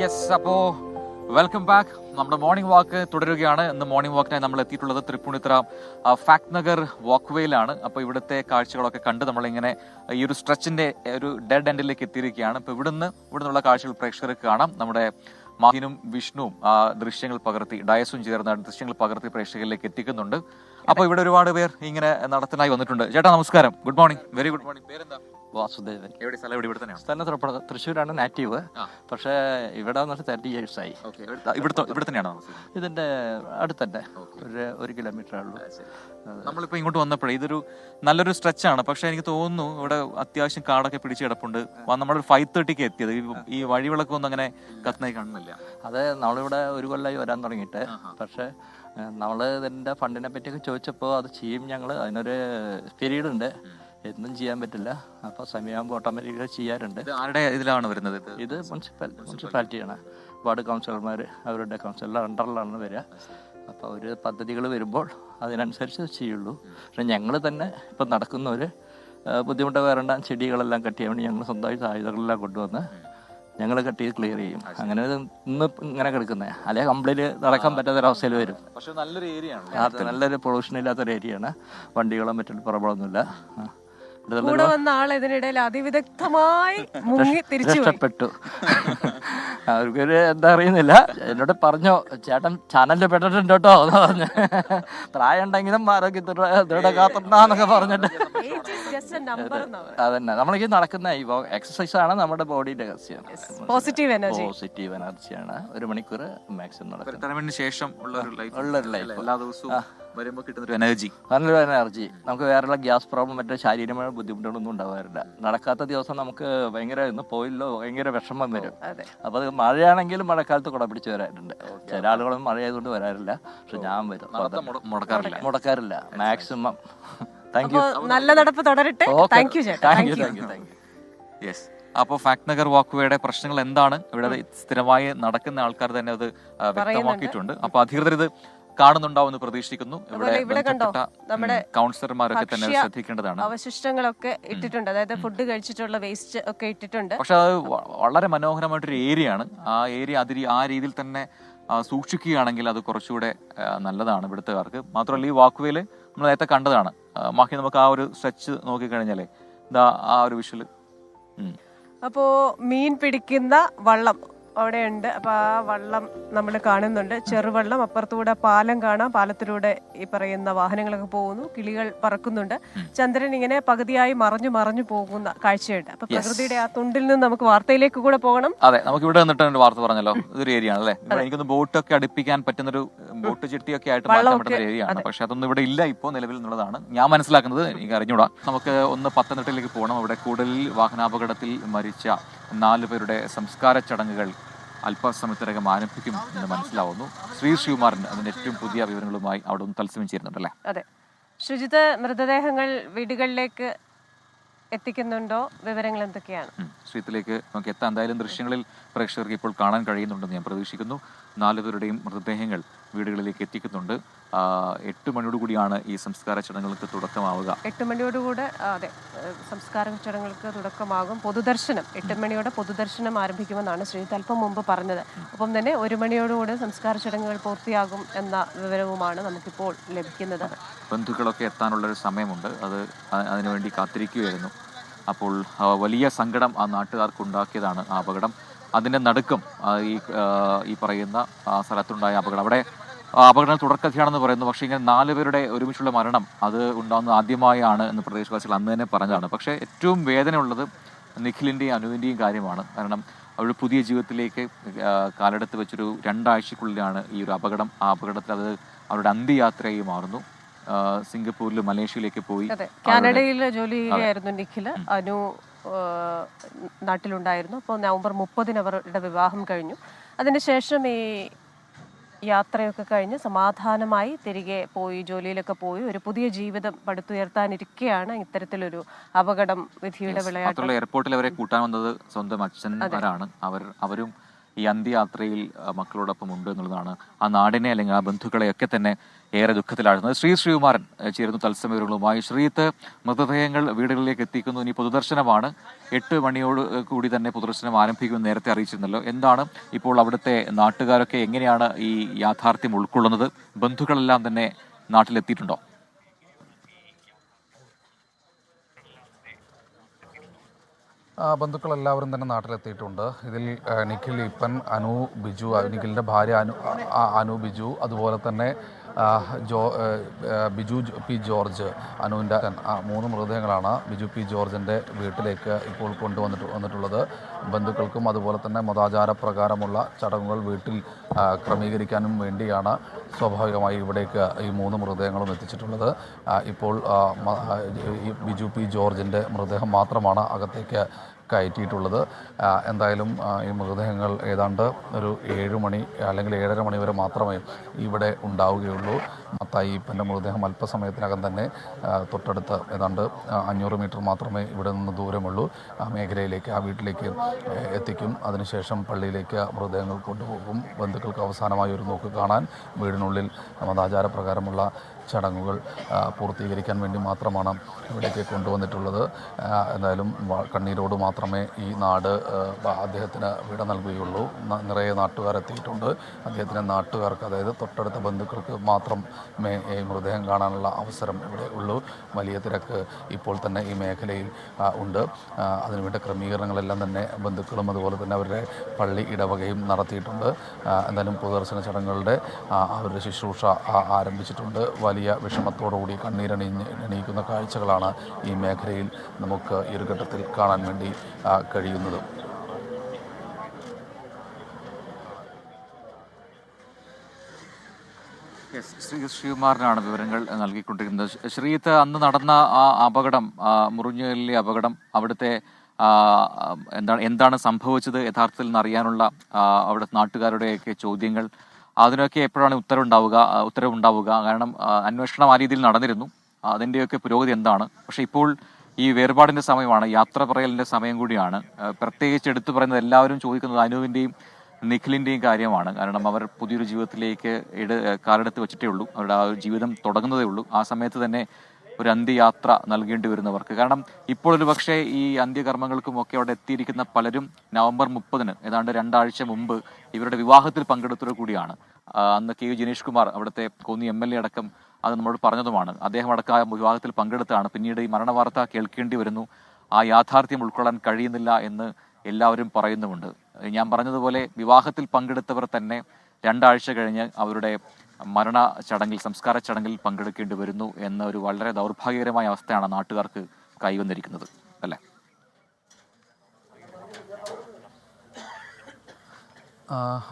Yes, അപ്പോൾ welcome back. നമ്മുടെ morning walk തുടരുകയാണ്. ഇന്ന് മോർണിംഗ് വാക്കിനായി നമ്മൾ എത്തിയിട്ടുള്ളത് തൃപ്പൂണിത്തുറ ഫാക്ട് നഗർ വാക്ക് വേയിലാണ്. അപ്പോൾ ഇവിടുത്തെ കാഴ്ചകളൊക്കെ കണ്ട് നമ്മളിങ്ങനെ ഈ ഒരു സ്ട്രെച്ചിന്റെ ഒരു ഡെഡ് എൻഡിലേക്ക് എത്തിയിരിക്കുകയാണ്. ഇപ്പോൾ ഇവിടുന്നുള്ള കാഴ്ചകൾ പ്രേക്ഷകർക്ക് കാണാം. നമ്മുടെ മാഹിനും വിഷ്ണുവും ദൃശ്യങ്ങൾ പകർത്തി, ഡയസും ചേർന്ന ദൃശ്യങ്ങൾ പകർത്തി പ്രേക്ഷകരിലേക്ക് എത്തിക്കുന്നുണ്ട്. അപ്പോൾ ഇവിടെ ഒരുപാട് പേർ ഇങ്ങനെ നടത്താനായി വന്നിട്ടുണ്ട്. ചേട്ടാ നമസ്കാരം, good morning. Very good morning. പേരെന്താ? വാസുദേവൻ. എവിടെ സ്ഥലം? ഇവിടെ തന്നെയാണ്. സ്ഥലം തൃശ്ശൂരാണ് നാറ്റീവ്. പക്ഷേ ഇവിടെ വന്നിട്ട് 30 years ആയി. ഇവിടെ തന്നെയാണോ? ഇതിന്റെ അടുത്തന്നെ, ഒരു കിലോമീറ്റർ ഉള്ളൂ. നമ്മളിപ്പോ ഇങ്ങോട്ട് വന്നപ്പോഴേ ഇതൊരു നല്ലൊരു സ്ട്രെച്ചാണ്. പക്ഷെ എനിക്ക് തോന്നുന്നു ഇവിടെ അത്യാവശ്യം കാടൊക്കെ പിടിച്ച് കിടപ്പുണ്ട്. നമ്മളൊരു 5:30 എത്തിയത്. ഈ വഴിവിളക്കൊന്നും അങ്ങനെ കത്തുന്നായി കാണുന്നില്ല. അത് നമ്മളിവിടെ ഒരു കൊല്ലമായി വരാൻ തുടങ്ങിയിട്ട്. പക്ഷെ നമ്മള് ഇതിന്റെ ഫണ്ടിനെ പറ്റിയൊക്കെ ചോദിച്ചപ്പോൾ അത് ചെയ്യും ഞങ്ങൾ. അതിനൊരു പീരീഡ് ഉണ്ട്, എന്നും ചെയ്യാൻ പറ്റില്ല. അപ്പോൾ സമയമാകുമ്പോൾ ഓട്ടോമാറ്റിക്കലി ചെയ്യാറുണ്ട്. ആരുടെ ഇതിലാണ് വരുന്നത്? ഇത് മുനിസിപ്പാലിറ്റിയാണ്. വാർഡ് കൗൺസിലർമാർ അവരുടെ കൗൺസിലറുടെ അണ്ടറിലാണ് വരിക. അപ്പോൾ ഒരു പദ്ധതികൾ വരുമ്പോൾ അതിനനുസരിച്ച് ചെയ്യുള്ളൂ. പക്ഷെ ഞങ്ങൾ തന്നെ ഇപ്പം നടക്കുന്നവർ ബുദ്ധിമുട്ട് വരേണ്ട ചെടികളെല്ലാം കട്ട് ചെയ്യാൻ വേണ്ടി ഞങ്ങൾ സ്വന്തമായിട്ട് ആയുധങ്ങളെല്ലാം കൊണ്ടുവന്ന് ഞങ്ങൾ കട്ട് ചെയ്ത് ക്ലിയർ ചെയ്യും. അങ്ങനെ ഇന്ന് ഇങ്ങനെ കിടക്കുന്നത് അല്ലെങ്കിൽ കംപ്ലീറ്റ് നടക്കാൻ പറ്റാത്തൊരവസ്ഥയിൽ വരും. പക്ഷെ നല്ലൊരു ഏരിയ ആണ്. അത് നല്ലൊരു പൊള്യൂഷൻ ഇല്ലാത്തൊരു ഏരിയയാണ്. വണ്ടികളോ മറ്റൊരു പ്രോബ്ലമൊന്നുമില്ല. കൂടെ വന്ന ആൾ ഇതിനിടയിൽ അതിവിദഗ്ധമായി മുങ്ങി തിരിച്ചുപ്പെട്ടു. അവർക്കൊരു എന്താ അറിയുന്നില്ല. എന്നോട് പറഞ്ഞോ, ചേട്ടൻ ചാനലിൽ പെട്ടിട്ടുണ്ട് കേട്ടോ എന്ന് പറഞ്ഞു. പ്രായം ഉണ്ടെങ്കിലും ആരോഗ്യത്തോടെ കാത്തുണ്ടെന്നൊക്കെ പറഞ്ഞിട്ട്. അതന്നെ നമ്മൾക്ക് നടക്കുന്ന എക്സസൈസ് ആണ് നമ്മുടെ ബോഡിയുടെ പോസിറ്റീവ് എനർജിയാണ്. 1 മണിക്കൂർ മാക്സിമം നടക്കും. ശേഷം ഉള്ളൊരു ലൈഫ് എല്ലാ ദിവസവും വരുമ്പോൾ കിട്ടുന്നൊരു എനർജി, നല്ലൊരു എനർജി. നമുക്ക് വേറെയുള്ള ഗ്യാസ് പ്രോബ്ലം മറ്റേ ശാരീരികമായ ബുദ്ധിമുട്ടുകളൊന്നും ഉണ്ടാവാറില്ല. നടക്കാത്ത ദിവസം നമുക്ക് ഭയങ്കര ഇന്ന് പോയില്ലോ ഭയങ്കര വിഷമം വരും. അപ്പൊ അത് മഴയാണെങ്കിലും മഴക്കാലത്ത് കുട പിടിച്ച് വരാറുണ്ട്. ചില ആളുകളൊന്നും മഴയായതുകൊണ്ട് വരാറില്ല. പക്ഷെ ഞാൻ വരും, മുടക്കാറില്ല മാക്സിമം. Thank you. നല്ല നടപ്പ് തുടരട്ടെ. താങ്ക് യു ചേട്ടാ. Thank you. യെസ്. അപ്പോൾ ഫാക്ട് നഗർ വാക്ക്വേയുടെ പ്രശ്നങ്ങൾ എന്താണ്, ഇവിടെ സ്ഥിരമായി നടക്കുന്ന ആൾക്കാർ തന്നെ അത് വ്യക്തമാക്കിയിട്ടുണ്ട്. അപ്പൊ അധികൃതർ ഇത് കാണുന്നുണ്ടാവുമെന്ന് പ്രതീക്ഷിക്കുന്നു. ഇവിടെ കണ്ടോ നമ്മുടെ കൗൺസിലർമാരൊക്കെ തന്നെ ശ്രദ്ധിക്കേണ്ടതാണ്. അവശിഷ്ടങ്ങളൊക്കെ ഇട്ടിട്ടുണ്ട്, അതായത് ഫുഡ് കഴിച്ചിട്ടുള്ള വേസ്റ്റ് ഒക്കെ ഇട്ടിട്ടുണ്ട്. പക്ഷെ അത് വളരെ മനോഹരമായിട്ടൊരു ഏരിയ ആണ്. ആ ഏരിയ ആ രീതിയിൽ തന്നെ സൂക്ഷിക്കുകയാണെങ്കിൽ അത് കുറച്ചുകൂടെ നല്ലതാണ് ഇവിടുത്തുകാർക്ക്. മാത്രമല്ല ഈ വാക്ക്വേയില് നമ്മൾ നേരത്തെ കണ്ടതാണ്. മാഹി നമുക്ക് ആ ഒരു സ്ട്രെച്ച് നോക്കിക്കഴിഞ്ഞാലേ ഇതാ ആ ഒരു വിഷ്വല്. അപ്പോ മീൻ പിടിക്കുന്ന വള്ളം അവിടെയുണ്ട്. അപ്പൊ ആ വള്ളം നമ്മൾ കാണുന്നുണ്ട്, ചെറുവള്ളം. അപ്പുറത്തൂടെ പാലം കാണാം, പാലത്തിലൂടെ ഈ പറയുന്ന വാഹനങ്ങളൊക്കെ പോകുന്നു, കിളികൾ പറക്കുന്നുണ്ട്. ചന്ദ്രൻ ഇങ്ങനെ പകുതിയായി മറഞ്ഞു പോകുന്ന കാഴ്ചയുണ്ട്. അപ്പൊ പ്രകൃതിയുടെ ആ തുണ്ടിൽ നിന്ന് നമുക്ക് വാർത്തയിലേക്ക് കൂടെ പോകണം. അതെ, നമുക്ക് ഇവിടെ നിന്നിട്ട് വാർത്ത പറഞ്ഞല്ലോ. ഇതൊരു ഏരിയ ആണ് അല്ലേ. എനിക്കൊന്ന് ബോട്ടൊക്കെ അടുപ്പിക്കാൻ പറ്റുന്നൊരു ബോട്ട് ചെട്ടിയൊക്കെ ആയിട്ട് മാറ്റാൻ പറ്റുന്ന ഏരിയ ആണ്. പക്ഷെ അതൊന്നും ഇവിടെ ഇല്ല ഇപ്പോൾ നിലവിൽ എന്നുള്ളതാണ് ഞാൻ മനസ്സിലാക്കുന്നത്. എനിക്ക് അറിഞ്ഞൂടാ. നമുക്ക് ഒന്ന് പത്തനംതിട്ടയിലേക്ക് പോകണം. അവിടെ കൂടലിൽ വാഹനാപകടത്തിൽ മരിച്ച 4 പേരുടെ സംസ്കാര ചടങ്ങുകൾ അല്പസമയത്തിനകം ആരംഭിക്കും എന്ന് മനസ്സിലാവുന്നു. ശ്രീകുമാരൻ അതിന്റെ ഏറ്റവും പുതിയ വിവരങ്ങളുമായി അവിടെ ഒന്ന് തത്സമയം ചേരുന്നുണ്ടല്ലേ? അതെ, ശ്രുജിത്ത്, മൃതദേഹങ്ങൾ വീടുകളിലേക്ക് എത്തിക്കുന്നുണ്ടോ? വിവരങ്ങൾ എന്തൊക്കെയാണ്? ശ്രീത്തിലേക്ക് നമുക്ക് എത്താൻ എന്തായാലും ദൃശ്യങ്ങളിൽ പ്രേക്ഷകർക്ക് ഇപ്പോൾ കാണാൻ കഴിയുന്നുണ്ടെന്ന് ഞാൻ പ്രതീക്ഷിക്കുന്നു. 4 പേരുടെയും മൃതദേഹങ്ങൾ വീടുകളിലേക്ക് എത്തിക്കുന്നുണ്ട്. 8 മണിയോടുകൂടിയാണ് ഈ സംസ്കാര ചടങ്ങുകൾക്ക് തുടക്കമാവുക. 8 മണിയോടുകൂടെ അതെ, സംസ്കാര ചടങ്ങുകൾക്ക് തുടക്കമാകും. പൊതുദർശനം 8 മണിയോടെ പൊതുദർശനം ആരംഭിക്കുമെന്നാണ് ശ്രീജിത്ത് അല്പം മുമ്പ് പറഞ്ഞത്. ഒപ്പം തന്നെ 1 മണിയോടുകൂടെ സംസ്കാര ചടങ്ങുകൾ പൂർത്തിയാകും എന്ന വിവരവുമാണ് നമുക്കിപ്പോൾ ലഭിക്കുന്നത്. ബന്ധുക്കളൊക്കെ എത്താനുള്ളൊരു സമയമുണ്ട്. അതിനുവേണ്ടി കാത്തിരിക്കുകയായിരുന്നു. അപ്പോൾ വലിയ സങ്കടം ആ നാട്ടുകാർക്ക് ഉണ്ടാക്കിയതാണ് ആ അപകടം. അതിൻ്റെ നടുക്കം ഈ പറയുന്ന സ്ഥലത്തുണ്ടായ അപകടം, അവിടെ അപകടങ്ങൾ തുടർക്കഥയാണെന്ന് പറയുന്നു. പക്ഷേ ഇങ്ങനെ 4 പേരുടെ ഒരുമിച്ചുള്ള മരണം അത് ഉണ്ടാകുന്നത് ആദ്യമായാണ് എന്ന് പ്രദേശവാസികൾ അന്ന് തന്നെ പറഞ്ഞതാണ്. പക്ഷേ ഏറ്റവും വേദനയുള്ളത് നിഖിലിൻ്റെയും അനുവിൻ്റെയും കാര്യമാണ്. കാരണം അവർ പുതിയ ജീവിതത്തിലേക്ക് കാലെടുത്ത് വെച്ചൊരു 2 ആഴ്ചക്കുള്ളിലാണ് ഈ ഒരു അപകടം. ആ അപകടത്തിൽ അത് അവരുടെ അന്ത്യയാത്രയായി മാറുന്നു. സിംഗപ്പൂരിൽ മലേഷ്യയിലേക്ക് പോയി. കാനഡയിൽ ജോലി ചെയ്യുകയായിരുന്നു നിഖില്. അനു നാട്ടിലുണ്ടായിരുന്നു. അപ്പോൾ നവംബർ 30 അവരുടെ വിവാഹം കഴിഞ്ഞു. അതിനുശേഷം ഈ യാത്രയൊക്കെ കഴിഞ്ഞ് സമാധാനമായി തിരികെ പോയി, ജോലിയിലൊക്കെ പോയി ഒരു പുതിയ ജീവിതം പടുത്തുയർത്താനിരിക്കെയാണ് ഇത്തരത്തിലൊരു അപകടം, വിധിയുടെ വിളയാട്ടം. എയർപോർട്ടിൽ അവരെ കൂട്ടാൻ വന്നത് സ്വന്തം അച്ഛന്മാരാണ്. അവരും ഈ അന്ത്യയാത്രയിൽ മക്കളോടൊപ്പം ഉണ്ട് എന്നുള്ളതാണ് ആ നാടിനെ അല്ലെങ്കിൽ ആ ബന്ധുക്കളെയൊക്കെ തന്നെ ഏറെ ദുഃഖത്തിലാഴുന്നത്. ശ്രീകുമാരൻ ചേരുന്നു തത്സമയങ്ങളുമായി. ശ്രീത്ത്, മൃതദേഹങ്ങൾ വീടുകളിലേക്ക് എത്തിക്കുന്നു. ഇനി പൊതുദർശനമാണ്. 8 മണിയോട് കൂടി തന്നെ പൊതുദർശനം ആരംഭിക്കുമെന്ന് നേരത്തെ അറിയിച്ചിരുന്നല്ലോ. എന്താണ് ഇപ്പോൾ അവിടുത്തെ നാട്ടുകാരൊക്കെ എങ്ങനെയാണ് ഈ യാഥാർത്ഥ്യം ഉൾക്കൊള്ളുന്നത്? ബന്ധുക്കളെല്ലാം തന്നെ നാട്ടിലെത്തിയിട്ടുണ്ടോ? ബന്ധുക്കളെല്ലാവരും തന്നെ നാട്ടിലെത്തിയിട്ടുണ്ട്. ഇതിൽ നിഖിൽ ഈപ്പൻ, അനു ബിജു, നിഖിലിൻ്റെ ഭാര്യ അനു ബിജു, അതുപോലെ തന്നെ ബിജു പി ജോർജ്, അനുവിൻ്റെ 3 മൃതദേഹങ്ങളാണ് ബിജു പി ജോർജിൻ്റെ വീട്ടിലേക്ക് ഇപ്പോൾ വന്നിട്ടുള്ളത്. ബന്ധുക്കൾക്കും അതുപോലെ തന്നെ മതാചാരപ്രകാരമുള്ള ചടങ്ങുകൾ വീട്ടിൽ ക്രമീകരിക്കാനും വേണ്ടിയാണ് സ്വാഭാവികമായി ഇവിടേക്ക് ഈ 3 മൃതദേഹങ്ങളും എത്തിച്ചിട്ടുള്ളത്. ഇപ്പോൾ ഈ ബിജു പി ജോർജിൻ്റെ മൃതദേഹം മാത്രമാണ് അകത്തേക്ക് കയറ്റിയിട്ടുള്ളത്. എന്തായാലും ഈ മൃതദേഹങ്ങൾ ഏതാണ്ട് ഒരു 7 മണി അല്ലെങ്കിൽ 7:30 മണി വരെ മാത്രമേ ഇവിടെ ഉണ്ടാവുകയുള്ളൂ. മത്തായി ഈപ്പൻ്റെ മൃതദേഹം അല്പസമയത്തിനകം തന്നെ തൊട്ടടുത്ത് ഏതാണ്ട് 500 മീറ്റർ മാത്രമേ ഇവിടെ നിന്ന് ദൂരമുള്ളൂ. ആ മേഖലയിലേക്ക്, ആ വീട്ടിലേക്ക് എത്തിക്കും. അതിനുശേഷം പള്ളിയിലേക്ക് മൃതദേഹങ്ങൾ കൊണ്ടുപോകും. ബന്ധുക്കൾക്ക് അവസാനമായി ഒരു നോക്ക് കാണാൻ വീടിനുള്ളിൽ മതാചാരപ്രകാരമുള്ള ചടങ്ങുകൾ പൂർത്തീകരിക്കാൻ വേണ്ടി മാത്രമാണ് ഇവിടേക്ക് കൊണ്ടുവന്നിട്ടുള്ളത്. എന്തായാലും കണ്ണീരോട് മാത്രമേ ഈ നാട് അദ്ദേഹത്തിന് വിട നൽകുകയുള്ളൂ. നിറയെ നാട്ടുകാരെത്തിയിട്ടുണ്ട്. അദ്ദേഹത്തിൻ്റെ നാട്ടുകാർക്ക്, അതായത് തൊട്ടടുത്ത ബന്ധുക്കൾക്ക് മാത്രമേ ഈ മൃതദേഹം കാണാനുള്ള അവസരം ഇവിടെ ഉള്ളൂ. വലിയ തിരക്ക് ഇപ്പോൾ തന്നെ ഈ മേഖലയിൽ ഉണ്ട്. അതിനുവേണ്ട ക്രമീകരണങ്ങളെല്ലാം തന്നെ ബന്ധുക്കളും അതുപോലെ തന്നെ അവരുടെ പള്ളി ഇടവകയും നടത്തിയിട്ടുണ്ട്. എന്തായാലും പൊതുദർശന ചടങ്ങുകളുടെ അവരുടെ ശുശ്രൂഷ ആരംഭിച്ചിട്ടുണ്ട്. വലിയ വിഷമത്തോടുകൂടി കണ്ണീരണിയിക്കുന്ന കാഴ്ചകളാണ് ഈ മേഖലയിൽ നമുക്ക് ഈ ഒരു ഘട്ടത്തിൽ കാണാൻ വേണ്ടി കഴിയുന്നത്. ശ്രീകുമാരനാണ് വിവരങ്ങൾ നൽകിക്കൊണ്ടിരിക്കുന്നത്. ശ്രീത്ത്, അന്ന് നടന്ന ആ അപകടം, മുറിഞ്ഞലിലെ അപകടം, അവിടുത്തെ എന്താണ് സംഭവിച്ചത് യഥാർത്ഥത്തിൽ എന്നറിയാനുള്ള അവിടുത്തെ നാട്ടുകാരുടെയൊക്കെ ചോദ്യങ്ങൾ, അതിനൊക്കെ എപ്പോഴാണ് ഉത്തരവുണ്ടാവുക? കാരണം അന്വേഷണം ആ രീതിയിൽ നടന്നിരുന്നു. അതിൻ്റെയൊക്കെ പുരോഗതി എന്താണ്? പക്ഷേ ഇപ്പോൾ ഈ വേർപാടിൻ്റെ സമയമാണ്, യാത്ര പറയലിൻ്റെ സമയം കൂടിയാണ്. പ്രത്യേകിച്ച് എടുത്തു പറയുന്നത്, എല്ലാവരും ചോദിക്കുന്നത് അനുവിൻ്റെയും നിഖിലിൻ്റെയും കാര്യമാണ്. കാരണം അവർ പുതിയൊരു ജീവിതത്തിലേക്ക് കാലെടുത്ത് വെച്ചിട്ടേ ഉള്ളൂ. അവരുടെ ആ ജീവിതം തുടങ്ങുന്നതേ ഉള്ളൂ. ആ സമയത്ത് തന്നെ ഒരു അന്ത്യയാത്ര നൽകേണ്ടി വരുന്നവർക്ക്. കാരണം ഇപ്പോൾ ഒരു പക്ഷേ ഈ അന്ത്യകർമ്മങ്ങൾക്കുമൊക്കെ അവിടെ എത്തിയിരിക്കുന്ന പലരും നവംബർ 30-ന് ഏതാണ്ട് 2 ആഴ്ച മുമ്പ് ഇവരുടെ വിവാഹത്തിൽ പങ്കെടുത്തത് കൂടിയാണ്. അന്ന് കെ ജിനേഷ് കുമാർ, അവിടുത്തെ കോന്നി MLA അടക്കം അത് നമ്മളോട് പറഞ്ഞതുമാണ്. അദ്ദേഹം അടക്കം ആ വിവാഹത്തിൽ പങ്കെടുത്താണ്. പിന്നീട് ഈ മരണവാർത്ത കേൾക്കേണ്ടി വരുന്നു. ആ യാഥാർത്ഥ്യം ഉൾക്കൊള്ളാൻ കഴിയുന്നില്ല എന്ന് എല്ലാവരും പറയുന്നുമുണ്ട്. ഞാൻ പറഞ്ഞതുപോലെ വിവാഹത്തിൽ പങ്കെടുത്തവർ തന്നെ 2 ആഴ്ച കഴിഞ്ഞ് അവരുടെ മരണ ചടങ്ങിൽ, സംസ്കാര ചടങ്ങിൽ പങ്കെടുക്കേണ്ടി വരുന്നു എന്ന ഒരു വളരെ ദൗർഭാഗ്യകരമായ അവസ്ഥയാണ് നാട്ടുകാർക്ക് കൈവന്നിരിക്കുന്നത്, അല്ലേ?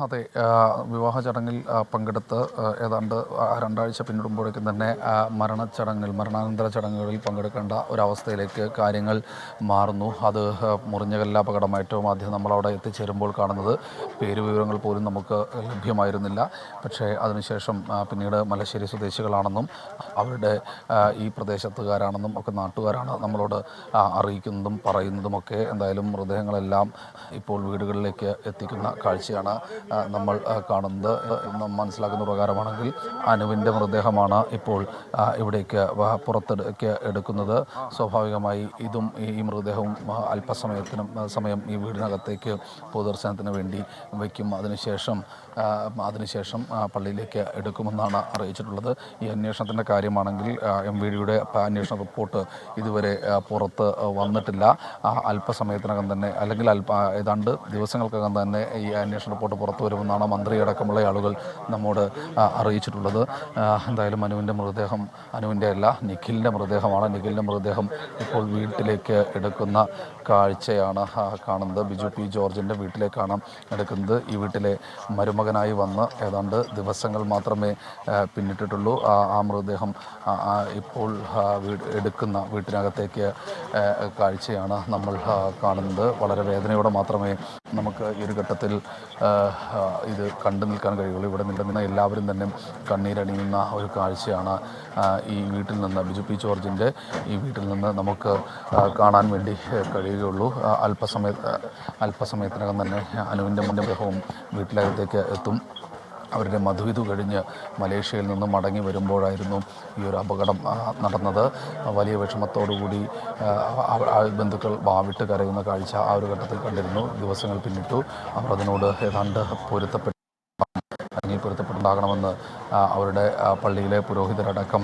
അതെ, വിവാഹ ചടങ്ങിൽ പങ്കെടുത്ത് ഏതാണ്ട് 2 ആഴ്ച പിന്നിടുമ്പോഴേക്കും തന്നെ മരണാനന്തര ചടങ്ങുകളിൽ പങ്കെടുക്കേണ്ട ഒരവസ്ഥയിലേക്ക് കാര്യങ്ങൾ മാറുന്നു. അത് മുറിഞ്ഞകല്ല് അപകടമായിട്ടോ ആദ്യം നമ്മളവിടെ എത്തിച്ചേരുമ്പോൾ കാണുന്നത് പേര് വിവരങ്ങൾ പോലും നമുക്ക് ലഭ്യമായിരുന്നില്ല. പക്ഷേ അതിനുശേഷം പിന്നീട് മലശ്ശേരി സ്വദേശികളാണെന്നും അവരുടെ ഈ പ്രദേശത്തുകാരാണെന്നും ഒക്കെ നാട്ടുകാരാണ് നമ്മളോട് അറിയിക്കുന്നതും പറയുന്നതുമൊക്കെ. എന്തായാലും മൃതദേഹങ്ങളെല്ലാം ഇപ്പോൾ വീടുകളിലേക്ക് എത്തിക്കുന്ന കാഴ്ചയാണ് നമ്മൾ കാണുന്നത്. മനസ്സിലാക്കുന്ന പ്രകാരമാണെങ്കിൽ അനുവിൻ്റെ മൃതദേഹമാണ് ഇപ്പോൾ ഇവിടേക്ക് പുറത്തേക്ക് എടുക്കുന്നത്. സ്വാഭാവികമായി ഇതും ഈ മൃതദേഹവും സമയം ഈ വീടിനകത്തേക്ക് പൊതുദർശനത്തിന് വേണ്ടി വയ്ക്കും. അതിനുശേഷം പള്ളിയിലേക്ക് എടുക്കുമെന്നാണ് അറിയിച്ചിട്ടുള്ളത്. ഈ അന്വേഷണത്തിൻ്റെ കാര്യമാണെങ്കിൽ MVDയുടെ അന്വേഷണ റിപ്പോർട്ട് ഇതുവരെ പുറത്ത് വന്നിട്ടില്ല. അല്പസമയത്തിനകം തന്നെ, അല്ലെങ്കിൽ ഏതാണ്ട് ദിവസങ്ങൾക്കകം തന്നെ ഈ അന്വേഷണ റിപ്പോർട്ട് പുറത്തു വരുമെന്നാണ് മന്ത്രി അടക്കമുള്ള ആളുകൾ നമ്മോട് അറിയിച്ചിട്ടുള്ളത്. എന്തായാലും നിഖിലിൻ്റെ മൃതദേഹമാണ്. നിഖിലിൻ്റെ മൃതദേഹം ഇപ്പോൾ വീട്ടിലേക്ക് എടുക്കുന്ന കാഴ്ചയാണ് കാണുന്നത്. ബിജു പി ജോർജിൻ്റെ വീട്ടിലേക്കാണ് എടുക്കുന്നത്. ഈ വീട്ടിലെ മരുമകനായി വന്ന് ഏതാണ്ട് ദിവസങ്ങൾ മാത്രമേ പിന്നിട്ടിട്ടുള്ളൂ. ആ മൃതദേഹം ഇപ്പോൾ എടുക്കുന്ന വീട്ടിനകത്തേക്ക് കാഴ്ചയാണ് നമ്മൾ കാണുന്നത്. വളരെ വേദനയോടെ മാത്രമേ നമുക്ക് ഈ ഒരു ഘട്ടത്തിൽ ഇത് കണ്ടു നിൽക്കാൻ കഴിയുള്ളൂ. ഇവിടെ നിൽക്കുന്ന എല്ലാവരും തന്നെ കണ്ണീരണിയുന്ന ഒരു കാഴ്ചയാണ് ഈ വീട്ടിൽ നിന്ന്, ബിജു പി ജോർജിൻ്റെ ഈ വീട്ടിൽ നിന്ന് നമുക്ക് കാണാൻ വേണ്ടി കഴിയുകയുള്ളൂ. അല്പസമയത്തിനകം തന്നെ അനുവിൻ്റെ മൃതദേഹവും വീട്ടിലകത്തേക്ക് എത്തും. അവരുടെ മധുവിധു കഴിഞ്ഞ് മലേഷ്യയിൽ നിന്നും മടങ്ങി വരുമ്പോഴായിരുന്നു ഈ ഒരു അപകടം നടന്നത്. വലിയ വിഷമത്തോടുകൂടി ബന്ധുക്കൾ വാവിട്ട് കരയുന്ന കാഴ്ച ആ ഒരു ഘട്ടത്തിൽ കണ്ടിരുന്നു. ദിവസങ്ങൾ പിന്നിട്ടു. അവർ അതിനോട് ഏതാണ്ട് പൊരുത്തപ്പെട്ടുണ്ടാകണമെന്ന് അവരുടെ പള്ളിയിലെ പുരോഹിതരടക്കം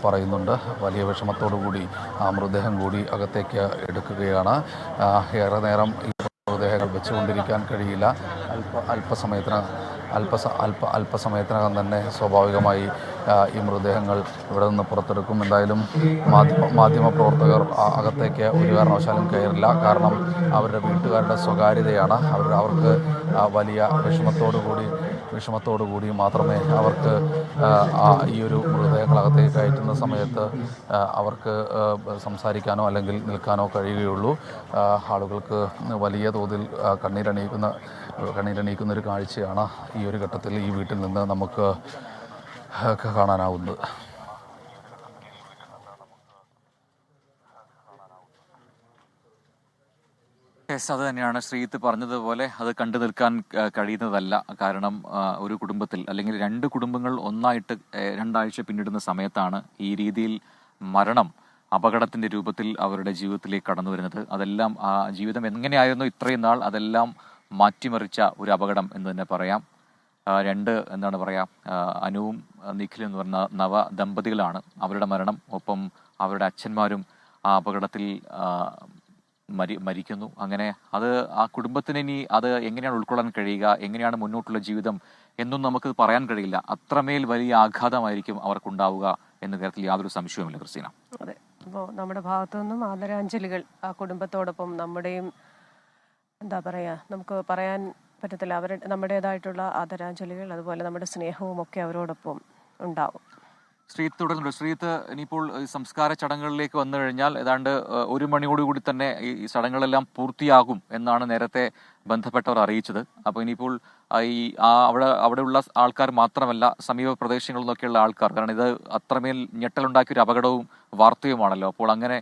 പറയുന്നുണ്ട്. വലിയ വിഷമത്തോടുകൂടി ആ മൃതദേഹം കൂടി അകത്തേക്ക് എടുക്കുകയാണ്. ഏറെ നേരം ഈ മൃതദേഹങ്ങൾ വെച്ചുകൊണ്ടിരിക്കാൻ കഴിയില്ല. അല്പസമയത്തിനകം തന്നെ സ്വാഭാവികമായി ഈ മൃതദേഹങ്ങൾ ഇവിടെ നിന്ന് പുറത്തെടുക്കും. എന്തായാലും മാധ്യമപ്രവർത്തകർ അകത്തേക്ക് ഒരു കാരണവശാലും കയറില്ല. കാരണം അവരുടെ വീട്ടുകാരുടെ സ്വകാര്യതയാണ്. അവർക്ക് വലിയ വിഷമത്തോടുകൂടി മാത്രമേ അവർക്ക് ഈ ഒരു മൃതദേഹങ്ങളകത്തേക്ക് കയറ്റുന്ന സമയത്ത് അവർക്ക് സംസാരിക്കാനോ അല്ലെങ്കിൽ നിൽക്കാനോ കഴിയുകയുള്ളൂ. ആളുകൾക്ക് വലിയ തോതിൽ കണ്ണീരണിയിക്കുന്ന ഒരു കാഴ്ചയാണ് ഈ ഒരു ഘട്ടത്തിൽ ഈ വീട്ടിൽ നിന്ന് നമുക്ക് കാണാനാവുന്നത്. അത് തന്നെയാണ് ശ്രീത്ത് പറഞ്ഞതുപോലെ, അത് കണ്ടു നിൽക്കാൻ കഴിയുന്നതല്ല. കാരണം ഒരു കുടുംബത്തിൽ അല്ലെങ്കിൽ 2 കുടുംബങ്ങൾ ഒന്നായിട്ട് 2 ആഴ്ച പിന്നിടുന്ന സമയത്താണ് ഈ രീതിയിൽ മരണം അപകടത്തിൻ്റെ രൂപത്തിൽ അവരുടെ ജീവിതത്തിലേക്ക് കടന്നു വരുന്നത്. അതെല്ലാം ജീവിതം എങ്ങനെയായിരുന്നു ഇത്രയും നാൾ അതെല്ലാം മാറ്റിമറിച്ച ഒരു അപകടം എന്ന് തന്നെ പറയാം. 2 എന്താണ് പറയുക, അനുവും നിഖിലും എന്ന് പറഞ്ഞ നവ ദമ്പതികളാണ്. അവരുടെ മരണം, ഒപ്പം അവരുടെ അച്ഛന്മാരും ആ അപകടത്തിൽ മരിക്കുന്നു. അങ്ങനെ അത് ആ കുടുംബത്തിന് ഇനി അത് എങ്ങനെയാണ് ഉൾക്കൊള്ളാൻ കഴിയുക, എങ്ങനെയാണ് മുന്നോട്ടുള്ള ജീവിതം എന്നും നമുക്ക് പറയാൻ കഴിയില്ല. അത്രമേൽ വലിയ ആഘാതമായിരിക്കും അവർക്കുണ്ടാവുക എന്ന കാര്യത്തിൽ യാതൊരു സംശയവുമില്ല ക്രിസ്റ്റീന. അതെ, അപ്പോൾ നമ്മുടെ ഭാഗത്തു നിന്നും ആദരാഞ്ജലികൾ ആ കുടുംബത്തോടൊപ്പം. നമ്മുടെയും എന്താ പറയുക, നമുക്ക് പറയാൻ പറ്റത്തില്ല, നമ്മുടേതായിട്ടുള്ള ആദരാഞ്ജലികൾ, അതുപോലെ നമ്മുടെ സ്നേഹവും ഒക്കെ അവരോടൊപ്പം ഉണ്ടാവും. ശ്രീത്ത് തുടരുന്നുണ്ട്. ശ്രീത്ത്, ഇനിയിപ്പോൾ സംസ്കാര ചടങ്ങുകളിലേക്ക് വന്നു കഴിഞ്ഞാൽ ഏതാണ്ട് 1 മണിയോടുകൂടി തന്നെ ഈ ചടങ്ങുകളെല്ലാം പൂർത്തിയാകും എന്നാണ് നേരത്തെ ബന്ധപ്പെട്ടവർ അറിയിച്ചത്. അപ്പോൾ ഇനിയിപ്പോൾ അവിടെയുള്ള ആൾക്കാർ മാത്രമല്ല, സമീപ പ്രദേശങ്ങളിൽ നിന്നൊക്കെയുള്ള ആൾക്കാർ, കാരണം ഇത് അത്രമേൽ ഞെട്ടലുണ്ടാക്കിയൊരു അപകടവും വാർത്തയുമാണല്ലോ. അപ്പോൾ അങ്ങനെ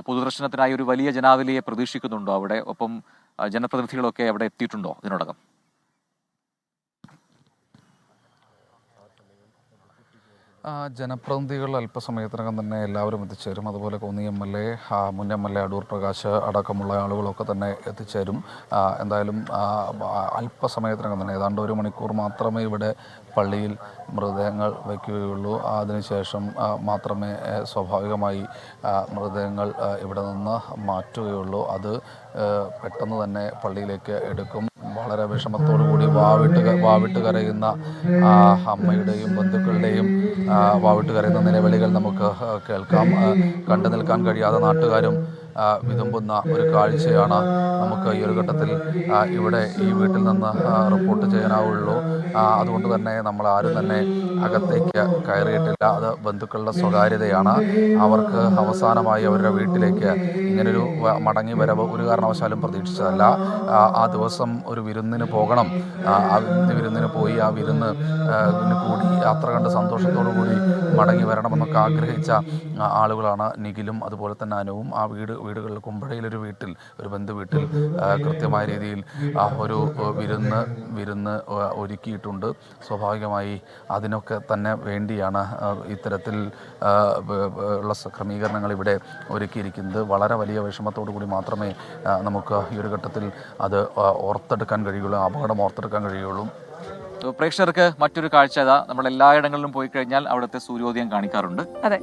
പൊതുദർശനത്തിനായി ഒരു വലിയ ജനാവലിയെ പ്രതീക്ഷിക്കുന്നുണ്ടോ അവിടെ? ഒപ്പം ജനപ്രതിനിധികളൊക്കെ അവിടെ എത്തിയിട്ടുണ്ടോ ഇതിനോടകം? ജനപ്രതിനിധികൾ അല്പസമയത്തിനകം തന്നെ എല്ലാവരും എത്തിച്ചേരും. അതുപോലെ കോന്നി MLA, മുൻ MLA അടൂർ പ്രകാശ് അടക്കമുള്ള ആളുകളൊക്കെ തന്നെ എത്തിച്ചേരും. എന്തായാലും അല്പസമയത്തിനകം തന്നെ, ഏതാണ്ട് 1 മണിക്കൂർ മാത്രമേ ഇവിടെ പള്ളിയിൽ മൃതദേഹങ്ങൾ വയ്ക്കുകയുള്ളൂ. അതിനുശേഷം മാത്രമേ സ്വാഭാവികമായി മൃതദേഹങ്ങൾ ഇവിടെ നിന്ന് മാറ്റുകയുള്ളൂ. അത് പെട്ടെന്ന് തന്നെ പള്ളിയിലേക്ക് എടുക്കും. വളരെ വിഷമത്തോടുകൂടി വാവിട്ട് കരയുന്ന അമ്മയുടെയും ബന്ധുക്കളുടെയും വാവിട്ട് കരയുന്ന നിലവിളികൾ നമുക്ക് കേൾക്കാം. കണ്ടു നിൽക്കാൻ കഴിയാതെ നാട്ടുകാരും വിതുമ്പുന്ന ഒരു കാഴ്ചയാണ് നമുക്ക് ഈ ഒരു ഘട്ടത്തിൽ ഇവിടെ ഈ വീട്ടിൽ നിന്ന് റിപ്പോർട്ട് ചെയ്യാനാവുള്ളൂ. അതുകൊണ്ട് തന്നെ നമ്മൾ ആരും തന്നെ അകത്തേക്ക് കയറിയിട്ടില്ല. അത് ബന്ധുക്കളുടെ സ്വകാര്യതയാണ്. അവർക്ക് അവസാനമായി അവരുടെ വീട്ടിലേക്ക് ഇങ്ങനൊരു മടങ്ങി വരവ് ഒരു കാരണവശാലും പ്രതീക്ഷിച്ചതല്ല. ആ ദിവസം ഒരു വിരുന്നിന് പോകണം. ആ വിരുന്നിന് പോയി ആ വിരുന്ന് കൂടി യാത്ര കണ്ട് സന്തോഷത്തോടു കൂടി മടങ്ങി വരണമെന്നൊക്കെ ആഗ്രഹിച്ച ആളുകളാണ് നിഖിലും അതുപോലെ തന്നെ അനുവും. ആ വീടുകളിൽ കുമ്പഴയിലൊരു വീട്ടിൽ, ഒരു ബന്ധു വീട്ടിൽ കൃത്യമായ രീതിയിൽ ഒരു വിരുന്ന് ഒരുക്കിയിട്ടുണ്ട്. സ്വാഭാവികമായി അതിനൊക്കെ തന്നെ വേണ്ടിയാണ് ഇത്തരത്തിൽ ഉള്ള ക്രമീകരണങ്ങൾ ഇവിടെ ഒരുക്കിയിരിക്കുന്നത്. വളരെ വലിയ വിഷമത്തോടു കൂടി മാത്രമേ നമുക്ക് ഈ ഒരു ഘട്ടത്തിൽ അത് ഓർത്തെടുക്കാൻ കഴിയുള്ളൂ, അപകടം ഓർത്തെടുക്കാൻ കഴിയുള്ളൂ. പ്രേക്ഷകർക്ക് മറ്റൊരു കാഴ്ച, നമ്മൾ എല്ലായിടങ്ങളിലും പോയി കഴിഞ്ഞാൽ അവിടുത്തെ സൂര്യോദയം കാണിക്കാറുണ്ട്. അതെ,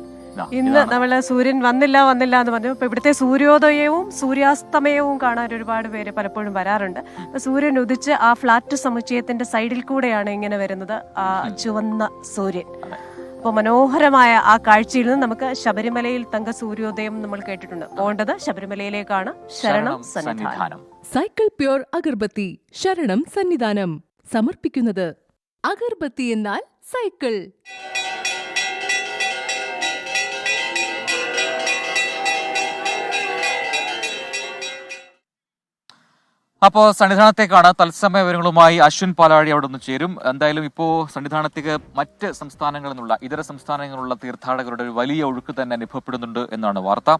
ഇന്ന് നമ്മൾ സൂര്യൻ വന്നില്ല എന്ന് പറഞ്ഞു. ഇപ്പൊ ഇവിടുത്തെ സൂര്യോദയവും സൂര്യാസ്തമയവും കാണാൻ ഒരുപാട് പേര് പലപ്പോഴും വരാറുണ്ട്. സൂര്യൻ ഉദിച്ച് ആ ഫ്ലാറ്റ് സമുച്ചയത്തിന്റെ സൈഡിൽ കൂടെയാണ് ഇങ്ങനെ വരുന്നത് ആ ചുവന്ന സൂര്യൻ. അപ്പോൾ മനോഹരമായ ആ കാഴ്ചയിൽ നിന്ന് നമുക്ക് ശബരിമലയിൽ തങ്ക സൂര്യോദയം നമ്മൾ കേട്ടിട്ടുണ്ട്. പോകേണ്ടത് ശബരിമലയിലേക്കാണ്. ശരണം സന്നിധാനം. സൈക്കിൾ പ്യൂർ അഗർബത്തി ശരണം സന്നിധാനം സമർപ്പിക്കുന്നത് അഗർബത്തി എന്നാൽ സൈക്കിൾ. അപ്പോൾ സന്നിധാനത്തേക്കാണ് തത്സമയ വിവരങ്ങളുമായി അശ്വിൻ പാലാഴി അവിടെ നിന്ന് ചേരും. എന്തായാലും ഇപ്പോൾ സന്നിധാനത്തേക്ക് മറ്റ് സംസ്ഥാനങ്ങളിൽ നിന്നുള്ള ഇതര സംസ്ഥാനങ്ങളിൽ നിന്നുള്ള തീർത്ഥാടകരുടെ ഒരു വലിയ ഒഴുക്ക് തന്നെ അനുഭവപ്പെടുന്നുണ്ട് എന്നാണ് വാർത്ത.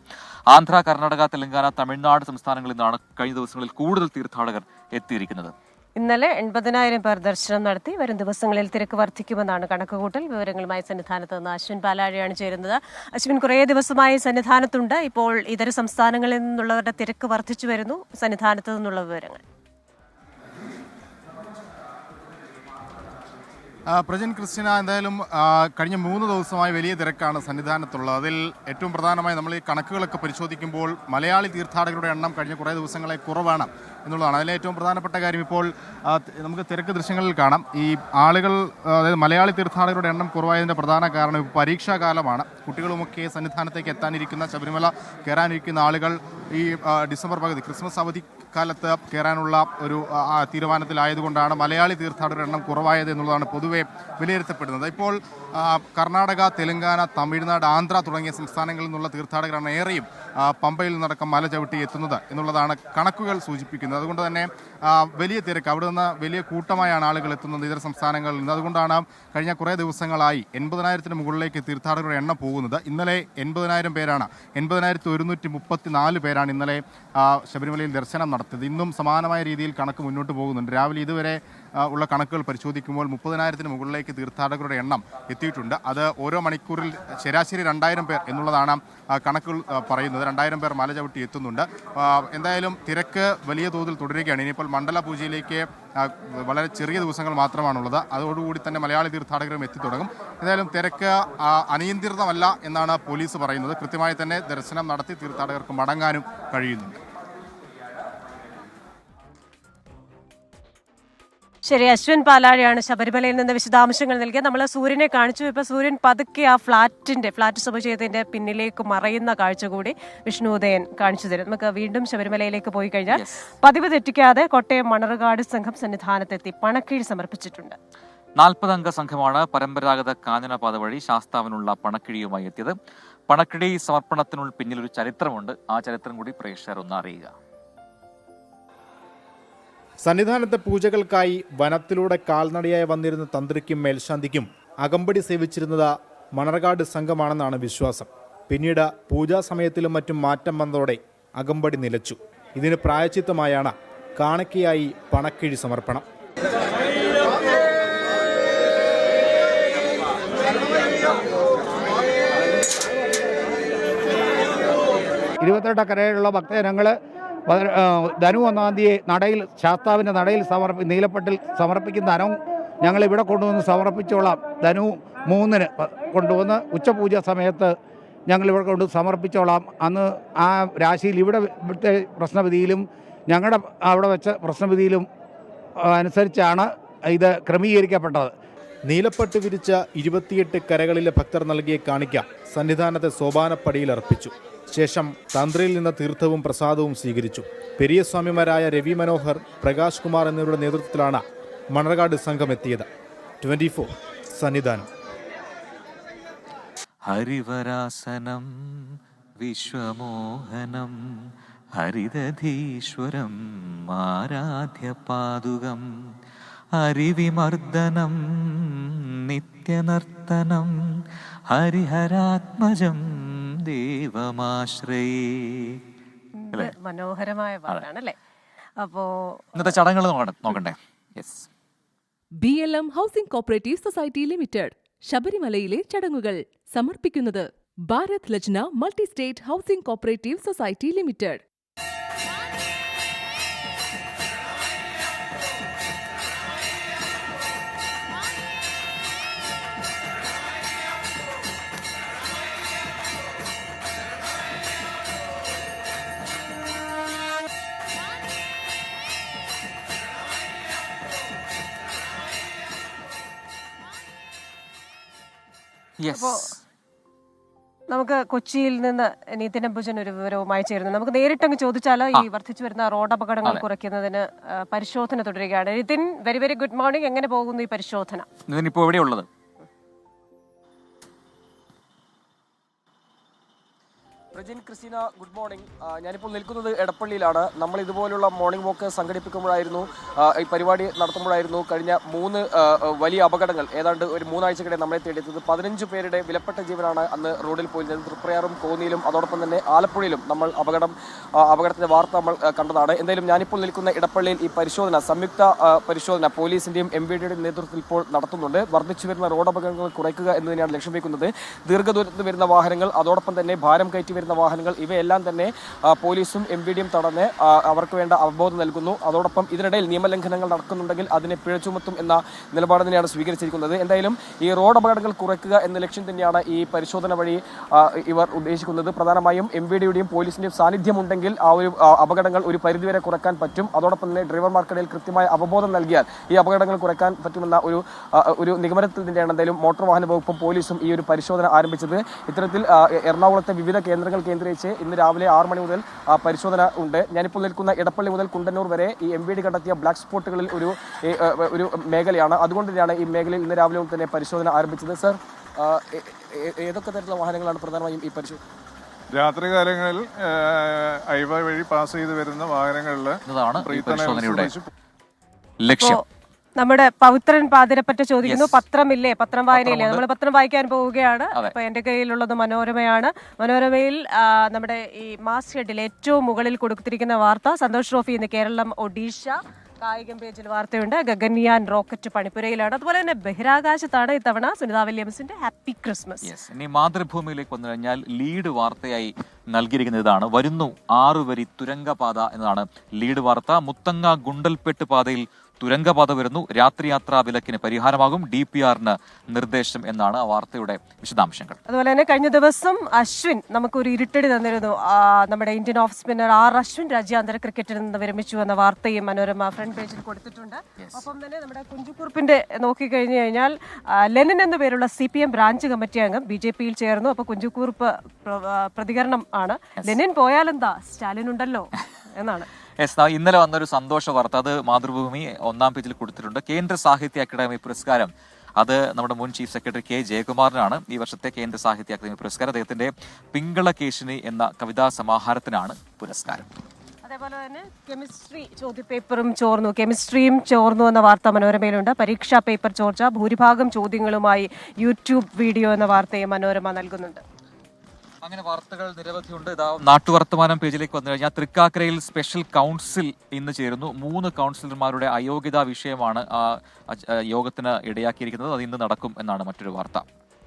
ആന്ധ്ര, കർണാടക, തെലങ്കാന, തമിഴ്നാട് സംസ്ഥാനങ്ങളിൽ നിന്നാണ് കഴിഞ്ഞ ദിവസങ്ങളിൽ കൂടുതൽ തീർത്ഥാടകർ എത്തിയിരിക്കുന്നത്. ഇന്നലെ 80,000 പേർ ദർശനം നടത്തി. വരും ദിവസങ്ങളിൽ തിരക്ക് വർദ്ധിക്കുമെന്നാണ് കണക്കുകൂട്ടൽ. വിവരങ്ങളുമായി സന്നിധാനത്ത് നിന്ന് അശ്വിൻ പാലാഴിയാണ് ചേരുന്നത്. അശ്വിൻ, കുറേ ദിവസമായി സന്നിധാനത്തുണ്ട്. ഇപ്പോൾ ഇതര സംസ്ഥാനങ്ങളിൽ നിന്നുള്ളവരുടെ തിരക്ക് വർദ്ധിച്ചു വരുന്നു. സന്നിധാനത്ത് നിന്നുള്ള വിവരങ്ങൾ. പ്രജൻ ക്രിസ്ത്യന, എന്തായാലും കഴിഞ്ഞ 3 ദിവസമായി വലിയ തിരക്കാണ് സന്നിധാനത്തുള്ളത്. അതിൽ ഏറ്റവും പ്രധാനമായി നമ്മൾ ഈ കണക്കുകളൊക്കെ പരിശോധിക്കുമ്പോൾ മലയാളി തീർത്ഥാടകരുടെ എണ്ണം കഴിഞ്ഞ കുറേ ദിവസങ്ങളെ കുറവാണ് എന്നുള്ളതാണ്. അതിലെ ഏറ്റവും പ്രധാനപ്പെട്ട കാര്യം ഇപ്പോൾ നമുക്ക് തിരക്ക് ദൃശ്യങ്ങളിൽ കാണാം. ഈ ആളുകൾ, അതായത് മലയാളി തീർത്ഥാടകരുടെ എണ്ണം കുറവായതിൻ്റെ പ്രധാന കാരണം ഇപ്പോൾ പരീക്ഷാകാലമാണ്. കുട്ടികളുമൊക്കെ സന്നിധാനത്തേക്ക് എത്താനിരിക്കുന്ന, ശബരിമല കയറാനിരിക്കുന്ന ആളുകൾ ഈ ഡിസംബർ പകുതി ക്രിസ്മസ് അവധി കാലത്ത് കയറാനുള്ള ഒരു തീരുമാനത്തിലായതുകൊണ്ടാണ് മലയാളി തീർത്ഥാടകരുടെ എണ്ണം കുറവായത് എന്നുള്ളതാണ് പൊതുവെ വിലയിരുത്തപ്പെടുന്നത്. ഇപ്പോൾ കർണാടക, തെലങ്കാന, തമിഴ്നാട്, ആന്ധ്ര തുടങ്ങിയ സംസ്ഥാനങ്ങളിൽ നിന്നുള്ള തീർത്ഥാടകരാണ് ഏറെയും പമ്പയിൽ നിന്നടക്കം മല ചവിട്ടി എത്തുന്നത് എന്നുള്ളതാണ് കണക്കുകൾ സൂചിപ്പിക്കുന്നത്. അതുകൊണ്ട് തന്നെ വലിയ തിരക്ക്, അവിടെ നിന്ന് വലിയ കൂട്ടമായാണ് ആളുകൾ എത്തുന്നത് ഇതര സംസ്ഥാനങ്ങളിൽ നിന്ന്. അതുകൊണ്ടാണ് കഴിഞ്ഞ കുറേ ദിവസങ്ങളായി 80,000-ന് മുകളിലേക്ക് തീർത്ഥാടകരുടെ എണ്ണം പോകുന്നത്. ഇന്നലെ 80,000 പേരാണ്, 80,134 പേരാണ് ഇന്നലെ ശബരിമലയിൽ ദർശനം നടത്തിയത്. ഇന്നും സമാനമായ രീതിയിൽ കണക്ക് മുന്നോട്ട് പോകുന്നുണ്ട്. രാവിലെ ഇതുവരെ ഉള്ള കണക്കുകൾ പരിശോധിക്കുമ്പോൾ 30,000-ന് മുകളിലേക്ക് തീർത്ഥാടകരുടെ എണ്ണം എത്തിയിട്ടുണ്ട്. അത് ഓരോ മണിക്കൂറിൽ ശരാശരി 2,000 പേർ എന്നുള്ളതാണ് കണക്കുകൾ പറയുന്നത്. 2,000 പേർ മല ചവിട്ടി എത്തുന്നുണ്ട്. എന്തായാലും തിരക്ക് വലിയ തോതിൽ തുടരുകയാണ്. ഇനിയിപ്പോൾ മണ്ഡല പൂജയിലേക്ക് വളരെ ചെറിയ ദിവസങ്ങൾ മാത്രമാണുള്ളത്. അതോടുകൂടി തന്നെ മലയാളി തീർത്ഥാടകരും എത്തിത്തുടങ്ങും. എന്തായാലും തിരക്ക് അനിയന്ത്രിതമല്ല എന്നാണ് പോലീസ് പറയുന്നത്. കൃത്യമായി തന്നെ ദർശനം നടത്തി തീർത്ഥാടകർക്ക് മടങ്ങാനും കഴിയുന്നുണ്ട്. ശരി, അശ്വിൻ പാലാഴിയാണ് ശബരിമലയിൽ നിന്ന് വിശദാംശങ്ങൾ നൽകിയത്. നമ്മൾ സൂര്യനെ കാണിച്ചു. ഇപ്പോൾ സൂര്യൻ പതുക്കെ ആ ഫ്ലാറ്റ് സമുച്ചയത്തിന്റെ പിന്നിലേക്ക് മറയുന്ന കാഴ്ച കൂടി വിഷ്ണുദയൻ കാണിച്ചു തരും. നമുക്ക് വീണ്ടും ശബരിമലയിലേക്ക് പോയി കഴിഞ്ഞാൽ പതിവ് തെറ്റിക്കാതെ കോട്ടയം മണർകാട് സംഘം സന്നിധാനത്തെത്തി പണക്കീഴ് സമർപ്പിച്ചിട്ടുണ്ട്. 40 അംഗ സംഘമാണ് പരമ്പരാഗത കാനനപാത വഴി ശാസ്താവിനുള്ള പണക്കിഴിയുമായി എത്തിയത്. പണക്കിഴി സമർപ്പണത്തിനുള്ള പിന്നിലൊരു ചരിത്രമുണ്ട്. ആ ചരിത്രം കൂടി പ്രേക്ഷകർ ഒന്ന് അറിയുക. സന്നിധാനത്തെ പൂജകൾക്കായി വനത്തിലൂടെ കാൽനടയായി വന്നിരുന്ന തന്ത്രിക്കും മേൽശാന്തിക്കും അകമ്പടി സേവിച്ചിരുന്നത് മണർകാട് സംഘമാണെന്നാണ് വിശ്വാസം. പിന്നീട് പൂജാ സമയത്തിലും മറ്റും മാറ്റം വന്നതോടെ അകമ്പടി നിലച്ചു. ഇതിന് പ്രായശ്ചിത്തമായാണ് കാണിക്കയായി പണക്കിഴി സമർപ്പണം. ഇരുപത്തെട്ടക്കരയിലുള്ള ഭക്തജനങ്ങൾ ധനു 1-ാം തീയതി നടയിൽ, ശാസ്താവിൻ്റെ നടയിൽ നീലപ്പട്ടിൽ സമർപ്പിക്കുന്ന ധനവും ഞങ്ങൾ ഇവിടെ കൊണ്ടുവന്ന് സമർപ്പിച്ചോളാം. ധനു 3-ന് കൊണ്ടുവന്ന് ഉച്ചപൂജ സമയത്ത് ഞങ്ങൾ ഇവിടെ കൊണ്ട് സമർപ്പിച്ചോളാം. അന്ന് ആ രാശിയിൽ ഇവിടുത്തെ പ്രശ്നവിധിയിലും ഞങ്ങളുടെ അവിടെ വെച്ച പ്രശ്നവിധിയിലും അനുസരിച്ചാണ് ഇത് ക്രമീകരിക്കപ്പെട്ടത്. നീലപ്പട്ട് വിരിച്ച 28 കരകളിലെ ഭക്തർ നൽകിയ കാണിക്ക സന്നിധാനത്തെ സോപാനപ്പടിയിൽ അർപ്പിച്ചു. ശേഷം തന്ത്രിയിൽ നിന്ന് തീർത്ഥവും പ്രസാദവും സ്വീകരിച്ചു. പെരിയ സ്വാമിമാരായ രവി മനോഹർ, പ്രകാശ് കുമാർ എന്നിവരുടെ നേതൃത്വത്തിലാണ് മണർകാട് സംഘം എത്തിയത്. 24 സന്നിധാനം. ഹരിവരാസനം വിശ്വമോഹനം ഹരിദധീശ്വരം ആരാധ്യപാദുകം ഹരിവിമർദ്ദനം നിത്യനർത്തനം ഹരിഹരാത്മജം ദേവമാശ്രയേ. മനോഹരമായ പാട്ടാണ് അല്ലേ? അപ്പോ ഇന്നത്തെ ചടങ്ങുകൾ നോക്കണ്ടേ? Yes. BLM housing cooperative society limited ശബരിമലയിലെ ചടങ്ങുകൾ സമർപ്പിക്കുന്നത് Bharat Lajna multi state housing cooperative society limited. അപ്പോൾ നമുക്ക് കൊച്ചിയിൽ നിന്ന് നിതിൻ അംബുജൻ ഒരു വിവരവുമായി ചേരുന്നു. നമുക്ക് നേരിട്ടങ്ങ് ചോദിച്ചാലോ, ഈ വർദ്ധിച്ചു വരുന്ന റോഡ് അപകടങ്ങൾ കുറയ്ക്കുന്നതിന് പരിശോധന തുടരുകയാണ്. Nithin, very very good morning. എങ്ങനെ പോകുന്നു ഈ പരിശോധന? ഇപ്പോൾ എവിടെയുള്ളത്? Prajin, Christina, good morning. ഞാനിപ്പോൾ നിൽക്കുന്നത് എടപ്പള്ളിയിലാണ്. നമ്മൾ ഇതുപോലുള്ള മോർണിംഗ് വാക്ക് സംഘടിപ്പിക്കുമ്പോഴായിരുന്നു, ഈ പരിപാടി നടത്തുമ്പോഴായിരുന്നു കഴിഞ്ഞ 3 വലിയ അപകടങ്ങൾ ഏതാണ്ട് ഒരു 3 ആഴ്ചക്കിടെ നമ്മളെ തേടിയെത്തുന്നത്. 15 പേരുടെ വിലപ്പെട്ട ജീവനാണ് അന്ന് റോഡിൽ പോയിരുന്നത്. തൃപ്രയാറും കോന്നിയിലും അതോടൊപ്പം തന്നെ ആലപ്പുഴയിലും നമ്മൾ അപകടത്തിന്റെ വാർത്ത നമ്മൾ കണ്ടതാണ്. എന്തായാലും ഞാനിപ്പോൾ നിൽക്കുന്ന ഇടപ്പള്ളിയിൽ ഈ പരിശോധന, സംയുക്ത പരിശോധന പോലീസിന്റെയും MVDയുടെയും നേതൃത്വത്തിൽ ഇപ്പോൾ നടത്തുന്നുണ്ട്. വർദ്ധിച്ചു വരുന്ന റോഡ് അപകടങ്ങൾ കുറയ്ക്കുക എന്ന് തന്നെയാണ് ലക്ഷ്യം വെക്കുന്നത്. ദീർഘദൂരത്ത് വരുന്ന വാഹനങ്ങൾ, അതോടൊപ്പം തന്നെ ഭാരം കയറ്റി വരുന്ന വാഹനങ്ങൾ, ഇവയെല്ലാം തന്നെ പോലീസും MVDയും തടഞ്ഞ് അവർക്ക് വേണ്ട അവബോധം നൽകുന്നു. അതോടൊപ്പം ഇതിനിടയിൽ നിയമലംഘനങ്ങൾ നടക്കുന്നുണ്ടെങ്കിൽ അതിനെ പിഴ ചുമത്തും എന്ന നിലപാട് തന്നെയാണ് സ്വീകരിച്ചിരിക്കുന്നത്. എന്തായാലും ഈ റോഡ് അപകടങ്ങൾ കുറയ്ക്കുക എന്ന ലക്ഷ്യം തന്നെയാണ് ഈ പരിശോധന വഴി ഇവർ ഉദ്ദേശിക്കുന്നത്. പ്രധാനമായും MVDയുടെയും പോലീസിന്റെയും സാന്നിധ്യമുണ്ടെങ്കിൽ ആ ഒരു അപകടങ്ങൾ ഒരു പരിധിവരെ കുറയ്ക്കാൻ പറ്റും. അതോടൊപ്പം തന്നെ ഡ്രൈവർമാർക്കിടയിൽ കൃത്യമായ അവബോധം നൽകിയാൽ ഈ അപകടങ്ങൾ കുറയ്ക്കാൻ പറ്റുമെന്ന ഒരു നിഗമനത്തിൽ തന്നെയാണ് എന്തായാലും മോട്ടോർ വാഹന വകുപ്പും പോലീസും ഈ ഒരു പരിശോധന ആരംഭിച്ചത്. ഇത്തരത്തിൽ എറണാകുളത്തെ വിവിധ കേന്ദ്രങ്ങൾ കേന്ദ്രീകരിച്ച് ഇന്ന് രാവിലെ 6 മണി മുതൽ പരിശോധന ഉണ്ട്. ഞാനിപ്പോൾ നിൽക്കുന്ന ഇടപ്പള്ളി മുതൽ കുണ്ടന്നൂർ വരെ ഈ MVD കണ്ടെത്തിയ ബ്ലാക്ക് സ്പോട്ടുകളിൽ ഒരു മേഖലയാണ്. അതുകൊണ്ട് തന്നെയാണ് ഈ മേഖലയിൽ ഇന്ന് രാവിലെ മുതൽ തന്നെ പരിശോധന ആരംഭിച്ചത്. സർ, ഏതൊക്കെ തരത്തിലുള്ള വാഹനങ്ങളാണ് പ്രധാനമായും ഈ പരിശോധന? രാത്രികാലങ്ങളിൽ ഹൈവേ വഴി പാസ് ചെയ്ത് വരുന്ന വാഹനങ്ങളിൽ ലക്ഷ്യം. നമ്മുടെ പവിത്രൻ പാതിരപ്പറ്റ ചോദിക്കുന്നു, പത്രമില്ലേ, പത്രം വായനയില്ലേ? നമ്മൾ പത്രം വായിക്കാൻ പോവുകയാണ്. അപ്പൊ എന്റെ കയ്യിലുള്ളത് മനോരമയാണ്. മനോരമയിൽ നമ്മുടെ ഈ മാസ് ഷെഡിൽ ഏറ്റവും മുകളിൽ കൊടുത്തിരിക്കുന്ന വാർത്ത, സന്തോഷ് ട്രോഫി ഇന്ന് കേരളം ഒഡീഷ. കായികം പേജിൽ വാർത്തയുണ്ട്. ഗഗൻയാൻ റോക്കറ്റ് പണിപ്പുരയിലാണ്. അതുപോലെ തന്നെ ബഹിരാകാശത്താണ് ഇത്തവണ സുനിത വില്യംസിന്റെ ഹാപ്പി ക്രിസ്മസ്. ഇനി മാതൃഭൂമിയിലേക്ക് വന്നു കഴിഞ്ഞാൽ ലീഡ് വാർത്തയായി നൽകിയിരിക്കുന്ന ഇതാണ്. വരുന്നു 6 വരി തുരങ്കപാത എന്നതാണ് ലീഡ് വാർത്ത. മുത്തങ്ങ ഗുണ്ടൽപെട്ട് പാതയിൽ തുരങ്കപാത വരുന്നു. രാത്രിയാത്രാ വിലക്കിന് പരിഹാരമാകും. DPRന് നിർദ്ദേശം എന്നാണ് ആ വാർത്തയുടെ വിശദാംശങ്ങൾ. അതുപോലെ തന്നെ കഴിഞ്ഞ ദിവസം അശ്വിൻ നമുക്കൊരു ഇരുട്ടടി തന്നിരുന്നു. നമ്മുടെ ഇന്ത്യൻ ഓഫ് സ്പിന്നർ അശ്വിൻ രാജ്യാന്തര ക്രിക്കറ്റിൽ നിന്ന് വിരമിച്ചു എന്ന വാർത്തയും മനോരമ ഫ്രണ്ട് പേജിൽ കൊടുത്തിട്ടുണ്ട്. ഒപ്പം തന്നെ നമ്മുടെ കുഞ്ചുകുറുപ്പിന്റെ നോക്കിക്കഴിഞ്ഞു കഴിഞ്ഞാൽ ലെനിൻ എന്ന പേരുള്ള CPM ബ്രാഞ്ച് കമ്മിറ്റി അംഗം BJPയിൽ ചേർന്നു. അപ്പൊ കുഞ്ചുകുറുപ്പ് പ്രതികരണം ആണ്, ലെനിൻ പോയാലെന്താ, സ്റ്റാലിൻ ഉണ്ടല്ലോ എന്നാണ്. ഇന്നലെ വന്നൊരു സന്തോഷ വാർത്ത, അത് മാതൃഭൂമി 1-ാം പേജിൽ കൊടുത്തിട്ടുണ്ട്. കേന്ദ്ര സാഹിത്യ അക്കാദമി പുരസ്കാരം അത് നമ്മുടെ മുൻ ചീഫ് സെക്രട്ടറി K. ജയകുമാറിനാണ് ഈ വർഷത്തെ കേന്ദ്ര സാഹിത്യ അക്കാദമി പുരസ്കാരം. അദ്ദേഹത്തിന്റെ പിങ്കളകേശിനി എന്ന കവിതാ സമാഹാരത്തിനാണ് പുരസ്കാരം. അതേപോലെ തന്നെ കെമിസ്ട്രി ചോദ്യപേപ്പറും ചോർന്നു, കെമിസ്ട്രിയും ചോർന്നു എന്ന വാർത്ത മനോരമയിലുണ്ട്. പരീക്ഷാ പേപ്പർ ചോർച്ച, ഭൂരിഭാഗം ചോദ്യങ്ങളുമായി യൂട്യൂബ് വീഡിയോ എന്ന വാർത്തയും മനോരമ നൽകുന്നുണ്ട്. അങ്ങനെ വാർത്തകൾ നിരവധിയുണ്ട്. ഇതാ നാട്ടുവർത്തമാനം പേജിലേക്ക് വന്നു കഴിഞ്ഞാൽ തൃക്കാക്കരയിൽ സ്പെഷ്യൽ കൗൺസിൽ ഇന്ന് ചേരുന്നു. 3 കൗൺസിലർമാരുടെ അയോഗ്യതാ വിഷയമാണ് യോഗത്തിന് ഇടയാക്കിയിരിക്കുന്നത്. അത് ഇന്ന് നടക്കും എന്നാണ് മറ്റൊരു വാർത്ത.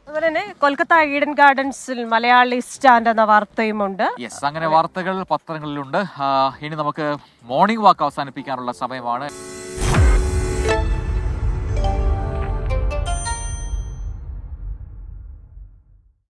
അതുപോലെ തന്നെ കൊൽക്കത്ത ഈഡൻ ഗാർഡൻസിൽ മലയാളി സ്റ്റാൻഡ് എന്ന വാർത്തയുമുണ്ട്. അങ്ങനെ വാർത്തകൾ പത്രങ്ങളിലുണ്ട്. ഇനി നമുക്ക് മോർണിംഗ് വാക്ക് അവസാനിപ്പിക്കാനുള്ള സമയമാണ്.